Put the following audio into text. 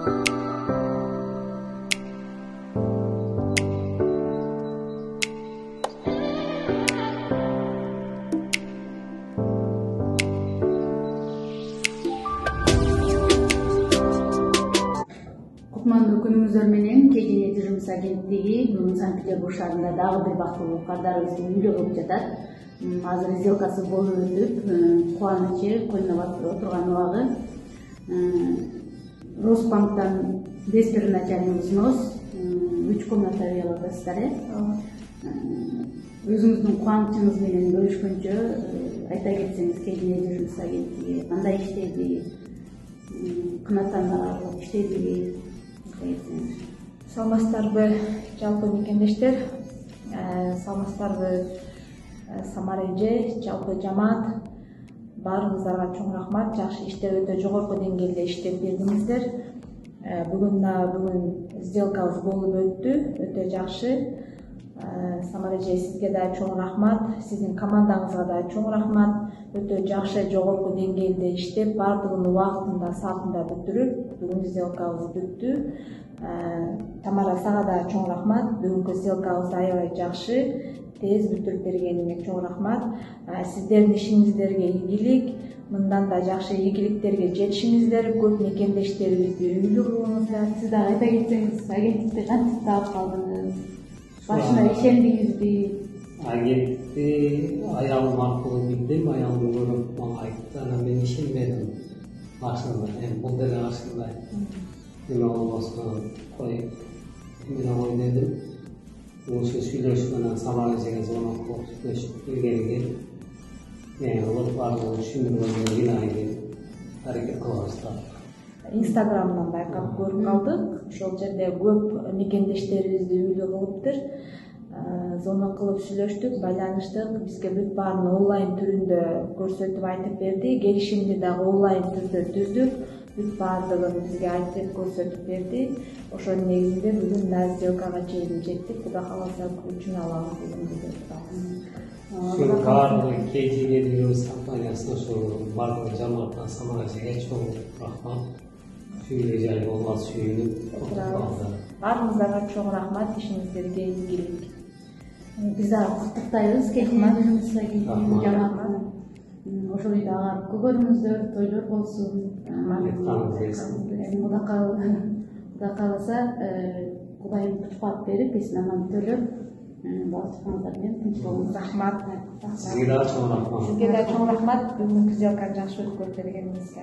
Кутмандуу күнүңүздөр менен Кежине Жумуш агенттиги бүгүн Санкт-Петербург шаарында дагы бир бактылуу кардарыбызды үйлөө кылып жатат. Азыр сделкасы болуп өтүп, кубанычы койноп отурган убагы. Росбанктан беспервначальный взнос 3 комната үй аласыздар. Өзүңүздүн кубанычыңыз менен бөлүшкөнчө айта кетсеңиз, Кежине Жумуш агенттиги кандай иштеди, кынаттанбай иштеди? Саламатсыздарбы жалпы мекендештер, саламатсыздарбы Самара эже, жалпы жамаат, баарыңыздарга чоң рахмат. Жакшы иштеп, өтө жогорку деңгээлде иштеп бердиңиздер. Бүгүн сделкабыз болуп өттү, өтө жакшы. Самара эже, сизге да чоң рахмат, сиздин командаңызга да чоң рахмат. Өтө жакшы жогорку деңгээлде иштеп, баардыгын убактында, саатында бүтүрүп, бүгүн сделкабыз бүттү. Тамара, сага да чоң рахмат. Бүгүнкү сделкабыз аябай жакшы, тез бүтүрүп бергениңе чоң рахмат. Сиздердин ишиңиздерге ийгилик, мындан да жакшы ийгиликтерге жетишиңиздер, көп мекендештерибизди үйлүү кылыңыздар. Сиз дагы айта кетсеңиз, агенттикти кантип таап калдыңыз? Башында ишендиңизби? Агентти аялым аркылуу билдим, аялым көрүп мага айтты, анан мен ишенбедим башында. Бул деле башында эме болбосун кой, эмне ой дедим. Ошо сүйлөшүп анан Самара эжеге звонок кылып сүйлөшүп келгенге мен кылып баардыгын түшүндүргөнгө кийинайын аракет кыла баштадык. Инстаграмдан байкап көрүп калдык. Ошол жерде көп мекендештерибизди үйлүү кылыптыр. Звонок кылып сүйлөштүк, байланыштык. Бизге бүт баарын онлайн түрүндө көрсөтүп айтып берди. Келишимди дагы онлайн түрдө түздүк. Бүт баардыгын бизге айтып көрсөтүп берди. Ошонун негизинде бүгүн да сделкага чейин жеттик. Кудай кааласа күчүн алабыз бүгүн Ушул баардыгы Кежине компаниясына ошо баардык жамааттан Самара эжеге чоң рахмат. Сүйүү жай болбас, сүйүнүп отургандар. Баарыңыздарга чоң рахмат, ишиңиздерге ийгилик. Биз дагы куттуктайбыз Кежине Жумуш агенттигинин жамаатын. Ошол үйдө ага көрүңүздөр, тойлор болсун. Кудай кааласа, Кудайым кутпат берип, эсин аман төлөп, баары чыкканыңыздар менен тынч болуңуз. Рахмат. Сизге да чоң рахмат. Сизге да чоң рахмат. Бүгүнкү сделканы жакшы өткөрүп бергениңизге.